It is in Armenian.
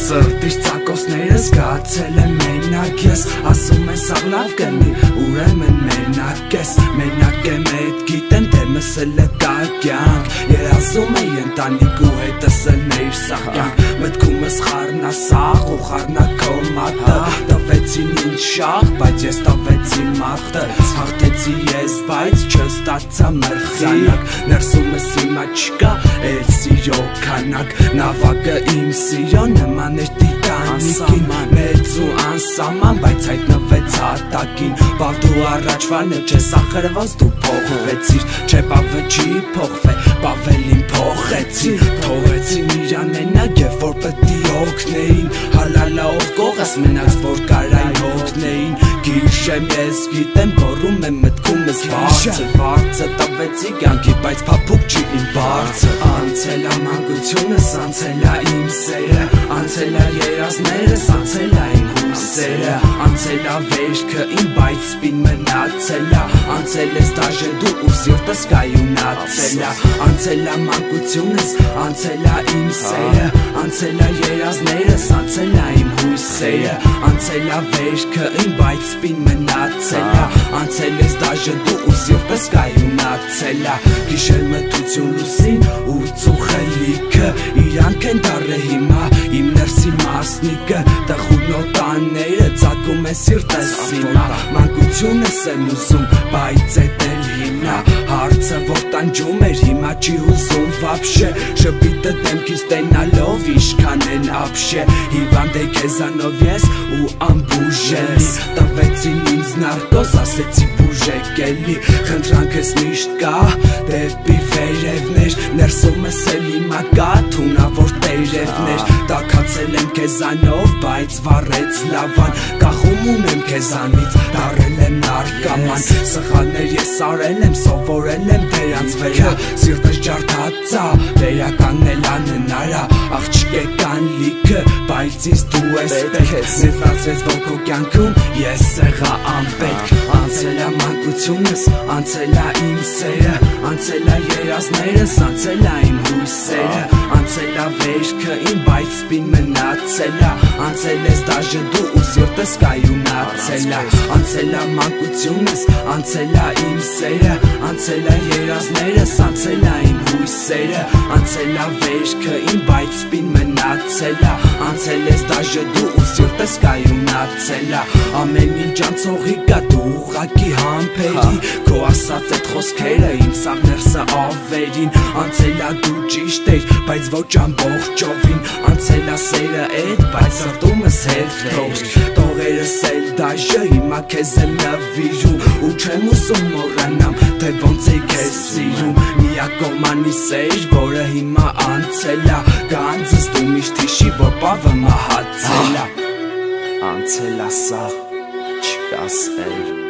Սրտիշ ծակոսներս գացել եմ մենակ ես Ասում են սաղ լավ կնի ուրեմն մենակ ես Մենակ եմ էդ գիտեմ թե մսել է կա կյանք Երազում էի ընտանիք ու հետս ըլներ սաղ կյանք Մտքումս խառնա սաղ ու խառնա քո մատը Տվեցին ինձ շաղ բայց ես տվեցի մարտը Հաղթեցի ես բայց չստացա մրցանակ Ներսումս հիմա չկա էլ սիրո քանակ Նավակը իմ սիրո նման էր տիտանիկին Մեծ ու անսաման բայց հայտնվեց հատակին Բավ դու առաջվանը չես ախրվոց դու փոխվեցիր Չէ բավը չի փոխվե բավելին փոխեցին Թողեցին իրան մենակ և որ պտի օգնեին Հալալով կողս մնաց որ կարային օգնեին Գիշեմ ես գիտեմ գոռում եմ մտքումս Վարձը տվեցի կյանքի բայց փափուկ չի իմ բարձը Անցել ա մանկությունս անցել ա իմ սերը Անցել ա երազներս անցել ա իմ հույսերը Անցել ա վերքը իմ բայց սպին մնացել ա Անցել ես դաժե դու ու սիրտս կայունացել ա Անցել ա մանկությունս անցել ա իմ սերը Անցել ա երազներս անցել ա իմ հույսերը Անցել ա վերքը իմ բայց սպին մնացել ա Անցել ես դաժե դու ու սիրտս կայունացել ա Գիշեր մթություն լուսին ու ծուխելիքը Իրանք են դարը հիմա իմ ներսի մասնիկը Տխուր նոտաները ծակում է սիրտս հիմա Մանկությունս եմ ուզում բայց էդ էլ հիմնա Հարցը որ տանջում էր հիմա չի ուզում վաբշե Շպիտը դեմքից տենալով իշքան են ապշե Հիվանդ է քեզանով ես ու ամբուժելի Տվեցին ինձ նարկոս ասեցի բուժեք էլի Խնդրանքս միշտ կա դեպի վերևներ Ներսումս էլ հիմա կա թունավոր տերևներ Տաքացել եմ քեզանով բայց վառեց լավան Կախում ունեմ քեզանից դարել եմ նարկաման Սխալներ ես արել եմ սովորել եմ դրանց վրա Սիրտս ջարդացա վերականգնել անհնարա Աղջկեկան լիքը բայց ինձ դու ես պետք Նստացրեց որ քո կյանքում ես եղա անպետք Անցել ա մանկությունս անցել ա իմ սերը Անցել ա երազներս անցել ա իմ հույսերը Անցել ա վերքը իմ բայց սպին մնացել ա Անցել ես դաժե դու ու սիրտս կայունացել ա Անցել ա մանկությունս անցել ա իմ սերը Անցել ա երազներս անցել ա իմ հույսերը Անցել ա վերքը իմ բայց սպին մնացել ա Անցել ես դաժե դու ու սիրտս կայունացել ա Ամեն ինչ անցողի կա դու ուղղակի համբերի Քո ասած այդ խոսքերը իմ սաղ ներսը ավերին Անցել ա դու ճիշտ էր բայց ոչ ամբողջովին Անցել ա սերը էդ բայց սրտումս հետ Տողերս էլ դաժե հիմա քեզ եմ նվիրում Ու չեմ ուզում մոռանամ թե ոնց էի քեզ սիրում Միակողմանի սեր որը հիմա անցել ա Գանձս դու միշտ հիշի որ պավը մահացել ա Անցել ա սաղ չկաս էլ